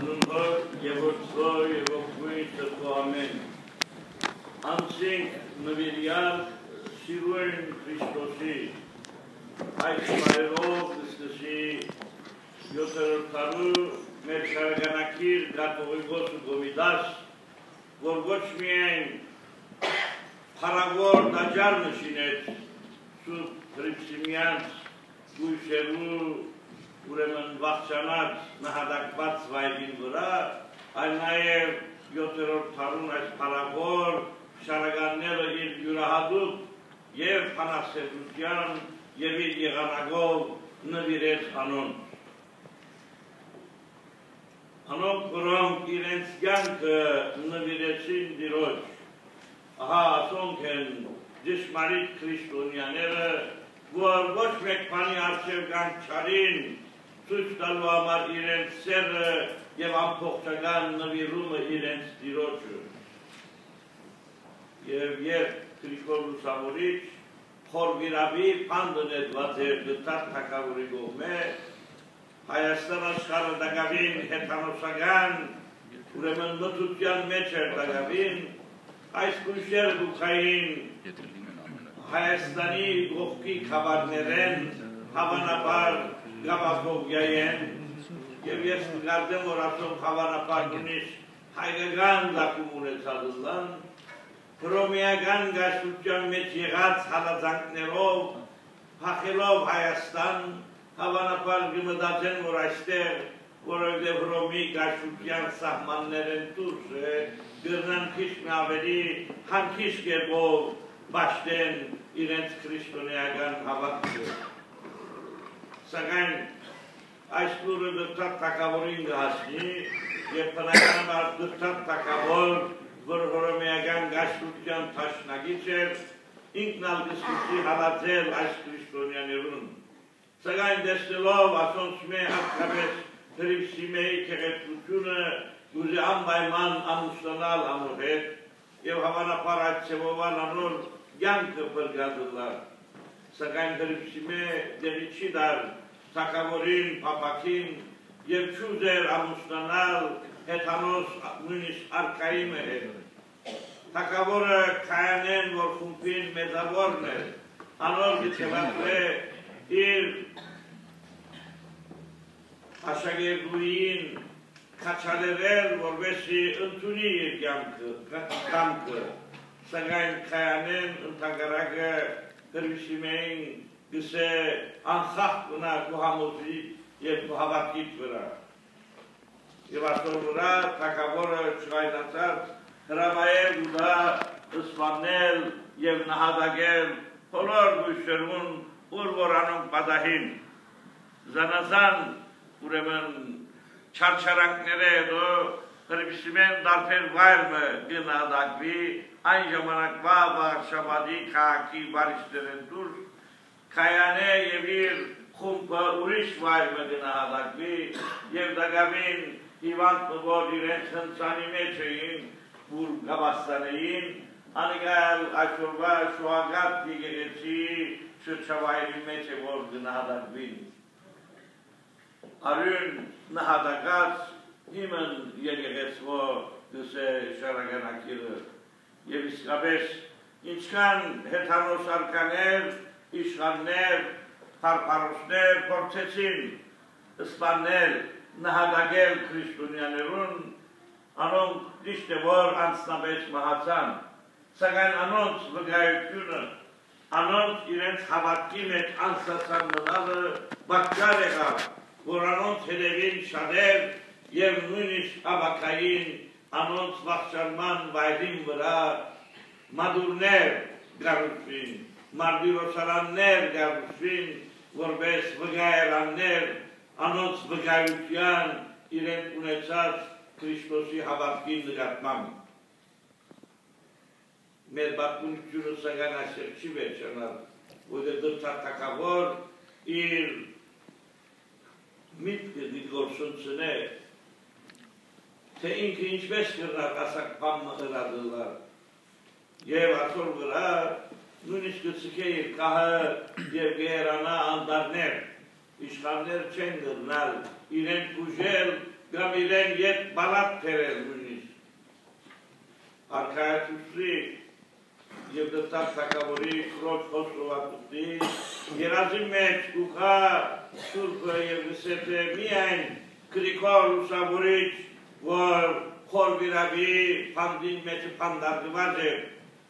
Եվորցո և ողջույն Տղու ամեն անցինք նվիրյալ սիրույն Քրիստոսի այս բարերով կստսի 7-րդ տարու մեր շարագանակիր կաթողիկոս ու գովիդաս, որ ոչ միայն փառավոր դաջար նշինեց Սուրբ Հռիփսիմյանց գույշերու ուրեմն վախճանած նահատակված վայրին վրա, այլ նաև 7-րդ տարուն այս փառավոր շարականները իր յուրահատուկ և փանասերության և իր եղանակով նվիրեց անոնց։ Անոնք, որոնք իրենց կյանքը նվիրեցին Տիրոջ, ահա ասոնք են ճշմարիտ քրիստոնյաները, որ ոչ մեկ բանի առջև կան չարին, ցույց տալու համար իրենց սերը և ամբողջական նվիրումը իրենց Տիրոջը։ Եվ երբ Գրիգոր Լուսավորիչ խորվիրավի պանդը նետված էր դտար թագավորի կողմէ, Հայաստան աշխարհը դակավին հեթանոսական, ուրեմն մթության մեջ էր դակավին, այս գույշերը գուքային Հայաստանի գողքի կավարներեն հավանաբար գավակովյայեն և ես կգարդեմ, որ ասում հավանաբար նույնիսկ հայկական լակում ունեցածլան, հռոմեական գաշտության մեջ եղած հալածանքներով, փախելով Հայաստան, հավանաբար կմտածեն, որ այստեղ, որովհետև Հռոմի գաշտության սահմաններեն դուրս է, գրնան քիչ ավելի հանգիստ կերպով բաշխեն իրենց քրիստոնեական հավատքը։ Սակայն այս լուրը դրդատ թագավորին կհասնի և բնականաբար դրդատ թագավոր, որ հռոմեական գաշտության թաշնագիծ էր, ինքն ալ կսկսի հալածել այս քրիստոնյաներուն։ Սակայն տեսնելով ասոնց մե հատկապես Հռիփսիմեի գեղեցկությունը ուզի անպայման ամուսնանալ անոր հետ և հավանաբար այդ ձևովան անոր կյանքը բրգադրել։ Սակայն Հռիփսիմե դեղի չի տալ թագավորին, փափաքին և չուզեր ամուսնանալ հեթանոս նույնիսկ արքայի հետ։ Թագավորը Քայանեն, որ խումբին մեծավորն էր, անոր գծելակրե իր աշակերտուհին քաչալերել, որպեսզի ընդունի իր կամքը, սակայն Քայանեն ընդհակառակը Հռիփսիմեին գսե անխախտ մնա քո համոզի և քո հավատքիդ վրա։ Եվ այսօր վրա թագավորը չղայնացած հրամայել ուտա սպանել և նահատակել բոլոր գույշերուն, որ անոնք պատահին։ Զանազան ուրեմն չարչարանքները հետո Հռիփսիմեն դարբեր վայրը կնահատակվի այն ժամանակվա Վարշավադի քաղաքի բարիչներեն դուրս Քայանե և իր խումբը ուրիշ վայրը կնահատակվի և դակավին հիվանդ որ իրենց հնցանի մեջ էին, որ գավաստանեին, անիկալ այսօրվա շուագատ եկեղեցի շրջավայրի մեջ է որ կնահատակվին։ Արյուն նահատակած հիմն եկեղեցվո գսե շարագանակիրը և իսկապես ինչքան հեթանոս արկաներ, իշխաններ, փարփարոսներ փորձեցին սպանել, նահատակել քրիստոնյաներուն, անոնք ճիշտ է որ անձնապես մահացան, սակայն անոնց վկայությունը, անոնց իրենց հավատքի մեջ անսասան մնալը պատճառ եղավ, որ անոնց հետևին շատեր և նույնիսկ ավակային անոնց վախճանման վայրին վրա մադուրներ գարուցվին, մարտիրոսարաններ գարուցվին, որպես վկայելաններ անոնց վկայության իրենք ունեցած Քրիստոսի հավատքի նկատմամբ։ Մեր պատմությունը սակայն այսօր չի վերջանալ, որտեղ դրդատ թագավոր իր միտքը դիգորսունցնե, թե ինքը ինչպես կրնար ասակ բան մղրադլար, և ասոր վրա նույնիսկ կծկե իր կահը և գերանա անդարներ, իշխաններ չեն գրնալ իրենք ուժել կամ իրեն ետ բալատ թերել նույնիսկ, արքայացուցրի և դտար թակավորի քրոջ խոսրովատուտի, երազի մեջ ուխա սուրբը և գսեթե միայն Գրիգոր Լուսավորիչ, որ խոր վիրավի պանդին մեջ պանդարգված է,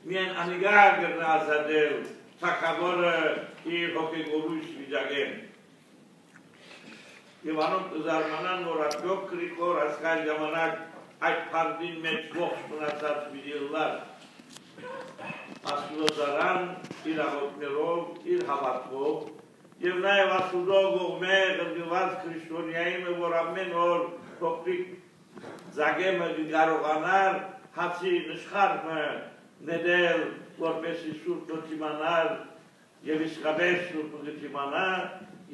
միայն անիգա գրնա ազատել թակավորը իր հոգեգորույս վիճակեն։ Եվ անոնք կզարմանան, որ արդյոք Գրիգոր ասկայլ ժամանակ այդ պանդին մեջ ողջ մնացած վիդիլլար աստուծոզարան իր աղոտներով, իր հավատքով և նաև աստուծո կողմե գրգված քրիստոնյայինը, որ ամեն օր փոքրիկ ձագեմը կարողանար հացի նշխարմը ներել, որպեսզի սուրբը թիմանար և իսկապես սուրբը գթիմանա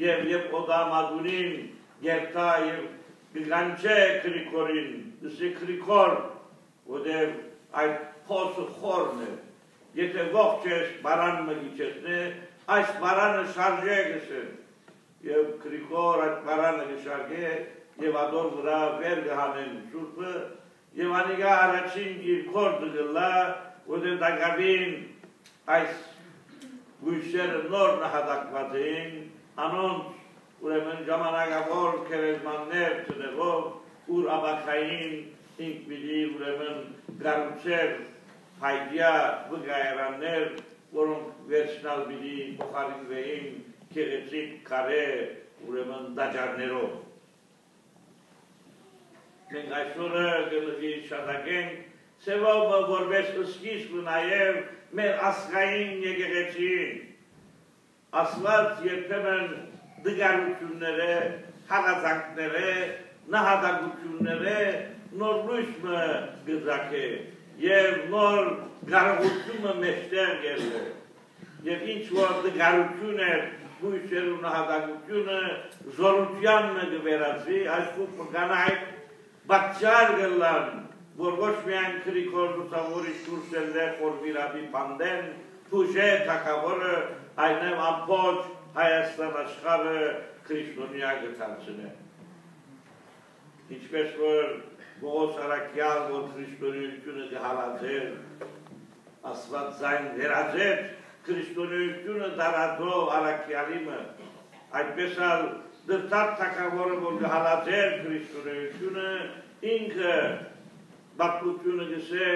և օդամադունին երթա և գգանչե Գրիգորին, դսի Գրիգոր, որտև այդ խոսը խորն է, եթե ողջ ես բարան մգիչեցնե, այս բարանը շարժե գսեն, և Գրիգոր այդ բարանը գշարգե և ադոր վրա վեր գհանեն սուրբը, և անիգա առաջին իր կորդը գլա, որտև դագավին այս գույսերը նոր նահատակված էին, անոնց ուրեմն ժամանակավոր քերեզմաններ ծնեղով, ուր աբակային ինք պիտի ուրեմն գարուցեր հայդյա վգայարաններ, որոնք վերջնալ պիտի փոխարինվեին գեղեցիկ քարե ուրեմն դաջարներով։ Մենք այսօրը գլխի շատակենք սևով որպես սկիզբ նաև մեր ասկային եկեղեցին, ասված երբեմն դգարությունները, հաղազանքները, նահատակությունները նոր լույսը գծակե և նոր կարողությունը մեջտեղ գերվե և ինչ որ դգարություն էր լույսեր ու նահատակությունը զորությանն գվերածվի, այսքուր պգանայք բացար գլան, որ ոչ միայն Գրիգոր Լուսավորիչ դուրսել է խորվիրավի պանդեն, թուժե թակավորը այնև ամպոչ Հայաստան աշխարհը քրիստոնյա գտարցնե։ Ինչպես որ Պողոս Արաքյալ, որ քրիստոնեությունը կհալածեր, ասված ձայն վերածեց քրիստոնեությունը դարածող Արաքյալիմը, այդպես ալ դրտար թակավորը, որ կհալածեր քրիստոնեությունը, ինքը բապլությունը գսե,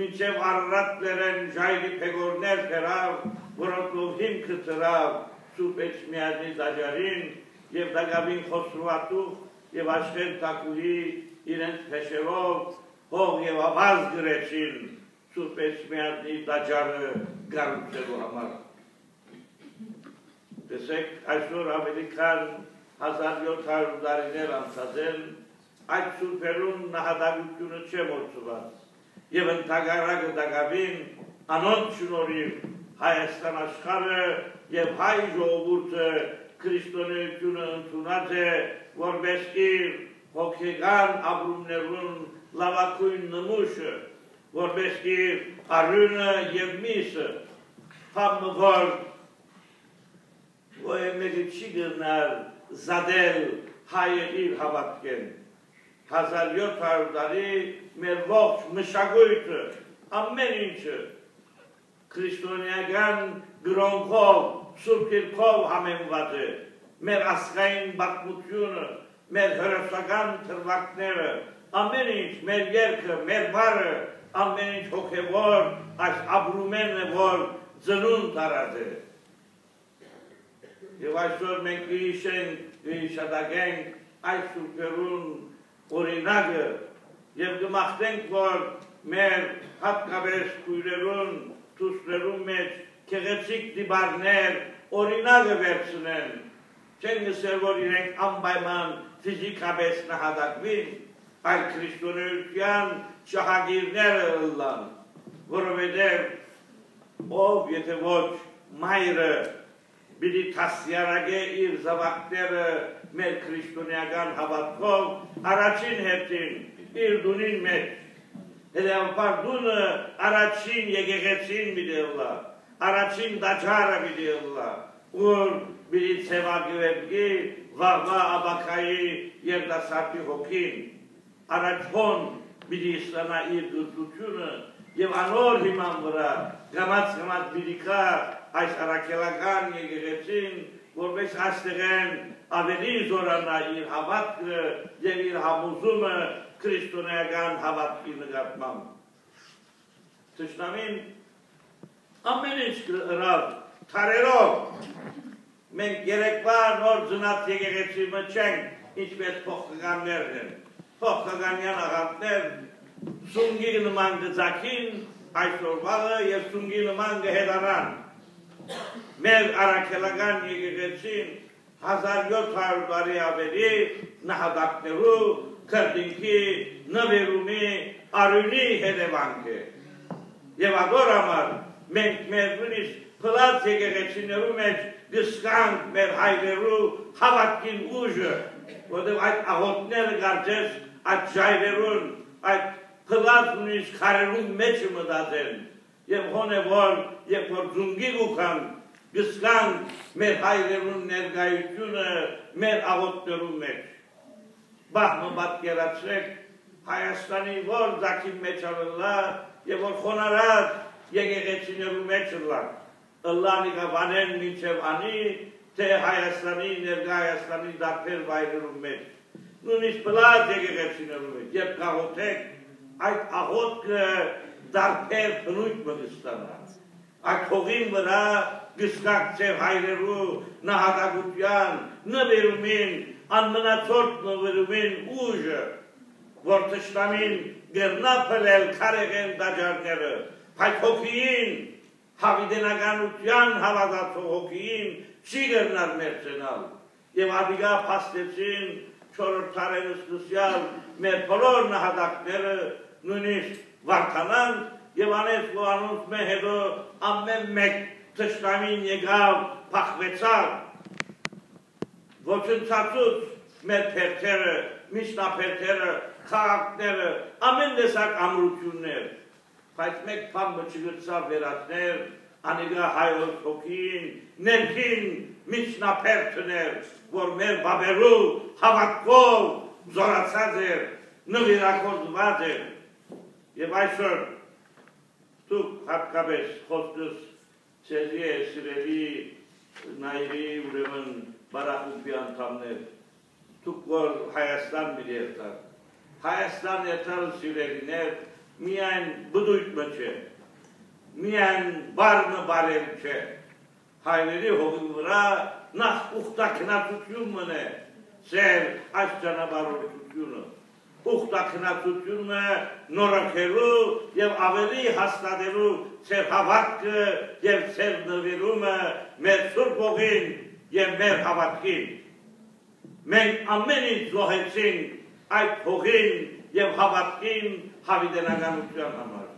մինչև առրատ լերեն ժայլի պեգորներ կերավ, որոնքով հիմքը ծրավ Սուրբ Էջմիածնի դաջարին և դագավին խոսրուատուխ և աշխեն թակուհի իրենց փեշերով հող և ավազ գրեցին Սուրբ Էջմիածնի դաջարը գառուցելու համար։ Տեսեք, այսօր ավելի քան 1700 տարիներ անցած են, այդ սուրբերում նահատակությունը չէ մոռացված և ընդհակառակը դագավին անոնց շնորհիվ Հայաստան աշխարհը և հայ ժողովուրդը քրիստոնեությունը ընդունած է որպես իր հոգեգան ապրումներուն լավագույն նմուշը, որպես իր արյունը և միսը, համը որ մեկը չի գնար զադել հայը իր հավատքեն։ 1700 տարի մեր ողջ մշակույթը, ամեն ինչը քրիստոնեական գրոնքով, սուրբ գիրքով համեմված է, մեր ասկային պատմությունը, մեր հերոսական թրվակները, ամեն ինչ, մեր երգը, մեր բարը, ամեն ինչ հոգևոր, այս ապրումենն է, որ ծնունդ արած է։ Եվ այսօր մենք կհիշենք, կհիշատակենք այս սուրբերուն օրինակը և կմաղթենք, որ մեր հատկապես քույրերուն, դուստրերուն մեջ գեղեցիկ դիբարներ օրինակը վերցնեն, չեն գսել, որ իրենք անպայման ֆիզիկապես նահատակվին, այլ քրիստոնեության շահագիրները ըլլան, որովհետև ով եթե ոչ մայրը պիտի թասյարագե իր զավակները մեր քրիստոնեական հավատքով, առաջին հերթին իր դունին մեջ, հետևաբար դունը առաջին եկեղեցին պիտի ըլլա, առաջին դաջարը պիտի ըլլա, որ պիտի ցևագվի վաղվա աբակայի երդասարտի հոգին, առաջոն պիտի ստանա իր դրդությունը եւ անոր հիման վրա գամած պիտի կա այս առաքելական եկեղեցին, որպես այստեղեն ավելի զորանա իր հավատքը եւ իր համոզումը քրիստոնեական հավատքի նկատմամբ։ Թշնամին ամեն ինչ գրավ թարերով մենք երեկվա նոր ծնած եկեղեցի մը չենք ինչպես փոխականներն են փոխականյան աղանդներ սունգի նման գծակին այսօր վաղը եւ սունգի նման գհեդանան մեր առաքելական եկեղեցին 1700 տարի ավելի նահատակներու քրդինքի նվերումի արյունի հետևանք է եւ ադոր համար մենք մեր նույնիսկ փլած եկեղեցիներու մեջ գսկանք մեր հայրերու հավատքին ուժը, որտեղ այդ աղոտները կարծես այդ ժայռերուն, այդ փլած նույնիսկ քարերուն մեջը մտածեն եւ հոնե որ երբ որ ձունգի գուքան գսկանք մեր հայրերուն ներկայությունը մեր աղոտներու մեջ։ Բախմը պատկերացրեք Հայաստանի որ ձակին մեջ ավելա եւ որ խոնարհած եկեղեցիներու մեջ ըլլանիկա վանեն մինչև անի թե Հայաստանի ներկա Հայաստանի դարբեր վայրերու մեջ նույնիսկ բլած եկեղեցիներու մեջ երբ կաղոթեք այդ աղոթքը դարբեր բնույթ մտստանա այդ հողին վրա գսկակցև հայրերու նահատակության նվերումին անմնացորդ նվերումին ուժը որ թշնամին գերնա փլել քարեղեն դաջարները բայց հոգին հավիդենականության հավատացող հոգին չի գերնար մերցենալ եւ ադիգա փաստեցին չորրորդարեն սկսյալ մեր բոլոր նահատակները նույնիսկ վարդանան եւ անես ու անոնց մե հետո ամեն մեկ թշնամին եկավ փախվեցավ ոչնչացուց մեր փերթերը միշտափերթերը քաղաքները ամեն տեսակ ամրություններ բայց մեկ բան չգծավ վերածներ անիգա հայոց հոգին ներքին միջնափերթներ որ մեր բաբերու հավատքով զորացած էր նվիրակոծված էր եւ այսօր դուք հատկապես խոսքս ցեզի է սիրելի նայրի ուրեմն բարախումբի անդամներ դուք որ Հայաստան մի երթար Հայաստան երթար սիրելիներ միայն բդույթ մը չէ միայն բարմը բարել չէ հայրերի հողի վրա նախ ուխտակնացություն մնե ծեր այս ճանապարհորդությունը ուխտակնացությունը նորոգելու եւ ավելի հաստատելու ծեր հավատքը եւ ծեր նվիրումը մեր սուրբ հողին եւ մեր հավատքին մենք ամեն ինչ զոհեցինք այդ հողին եւ հավատքին հավիտենականության համար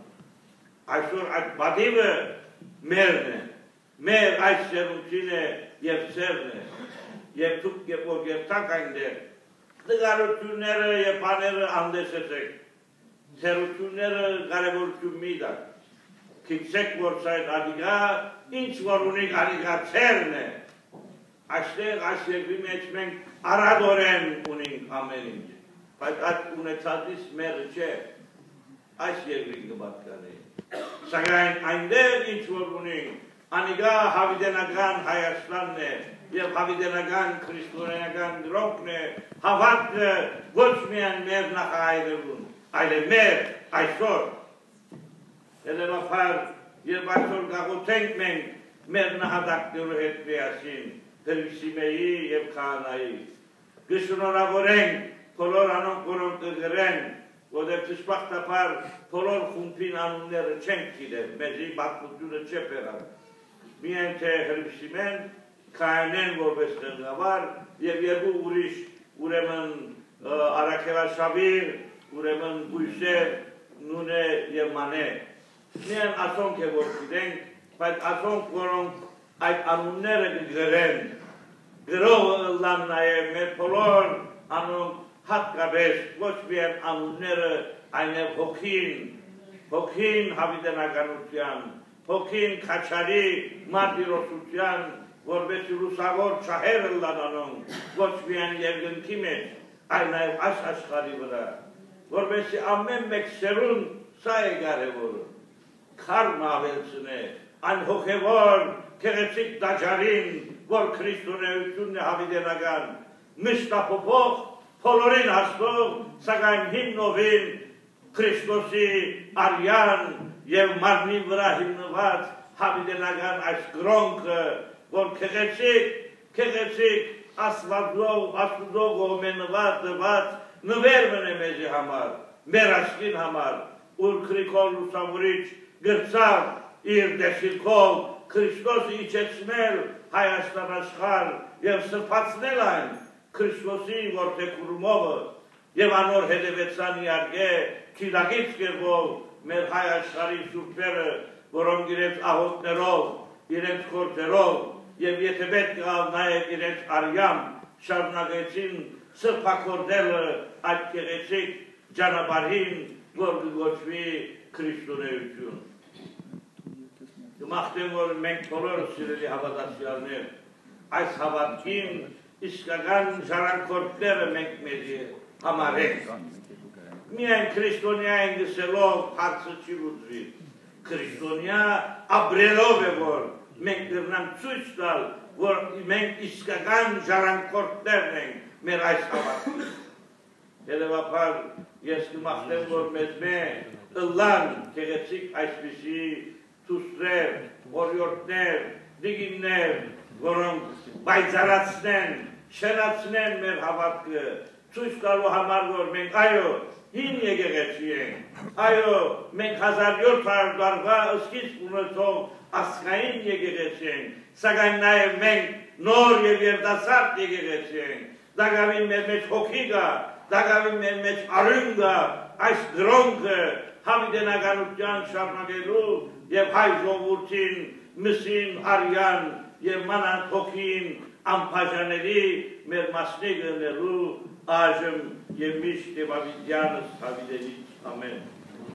այսօր այդ բադիվը մերն է մեր այս սերուցին է եւ ծերն է եւ դուք երբ որ երթաք այնտեղ դգարությունները եւ բաները անդեսեցեք սերությունները կարևորություն մի տակ քիքսեք որ այդ ադիգա ինչ որ ունի ադիգա ծերն է այստեղ այս երկրի մեջ մենք արադորեն ունենք ամեն ինչ բայց այդ ունեցածից մերը չէ այս երկրի կպատկանի սակայն այնտեղ ինչ որ ունենք անիգա հավիտենական Հայաստանն է եւ հավիտենական քրիստոնեական դրոկն է հավատքը ոչ միայն մեր նախահայրերուն այլ մեր այսօր Հետևաբար երբ այսօր գաղութենք մենք մեր նահատակներու հետ միասին Հրվիսիմեի եւ Քահանայի գշնորհավորենք բոլոր անոնք որոնք կգրեն որտեղ ճշմարտաբար բոլոր խումբին անունները չենք գիտեր մեզի բացությունը չէ բերալ միայն թե Հրվիսիմեն Քահանեն որպես ղեկավար եւ երկու ուրիշ ուրեմն Արաքելաշավիր ուրեմն Գույսեր Նունե եւ Մանե միայն ասոնք է որ գիտենք բայց ասոնք որոնք այդ անունները կգրեն գրողը լան նաեւ մեր բոլոր անոնք հատկապես ոչ միայն անունները այլև հոգին հավիտենականության հոգին քաչարի մարտիրոսության որպես լուսավոր չահերը լանանոն ոչ միայն երկնքի մեջ այլ նաև այս աշխարհի վրա որպեսզի ամեն մեկ սերուն սա է կարևորը, քարն ավելցնե, այն հոգևոր գեղեցիկ դաջարին, որ քրիստոնեությունն է հավիտենական, մշտափոխող, բոլորին հասնող, սակայն հիմնովին Քրիստոսի արյան եւ մարմնի վրա հիմնված հավիտենական այս գրոնքը, որ գեղեցիկ Աստուծո գոմենված դված նվեր մնե մեզի համար, մեր աշխին համար, ուր Քրիստոս լուսավորիչ գրծավ իր դեսիլքով Քրիստոսը իջեցնել Հայաստան աշխարհ եւ սրբացնել այն Քրիստոսի որդեգրումովը եւ անոր հետևեցան իարգե քիլագից կերպով մեր հայ աշխարհի սուրբերը, որոնք իրենց աղոթներով, իրենց գործերով եւ եթե պետք գալ նաեւ իրենց արյամբ շարունակեցին սրբակորդելը այդ գեղեցիկ ճանապարհին, որ գոչվի քրիստոնեություն։ Գմախտեմ, որ մենք բոլորս սիրելի հավատացյալներ, այս հավատքին իսկական ժառանգորդները մենք մեզի համարենք։ Միայն քրիստոնյային գսելով հարցը չի լուծվի։ Քրիստոնյա ապրելով է, որ մենք դրնանք ցույց տալ, որ մենք իսկական ժառանգորդներն ենք մեր այս հավատքին։ Հետևաբար ես կմախտեմ, որ մեզ ըլլան գեղեցիկ այսպիսի ցուսներ, օրիորդներ, դիգիններ, որոնք բայցարացնեն, շենացնեն մեր հավատքը, ցույց տալու համար, որ մենք այո, հին եկեղեցի ենք, այո, մենք 1700 տարվա սկիզբ ունեցող աստղային եկեղեցի ենք, սակայն նաև մենք նոր եւ երիտասարդ եկեղեցի ենք, դակավին մեր մեջ հոգի կա, դակավին մեր մեջ արյուն կա, այս գրոնքը հավիտենականության շարունակելու եւ հայ ժողովրդին մսին արյան եւ մանանց հոգին անբաժանելի մեր մասնիկը լինելու այժմ եւ միշտ եւ ավիդյանս հավիտենից ամեն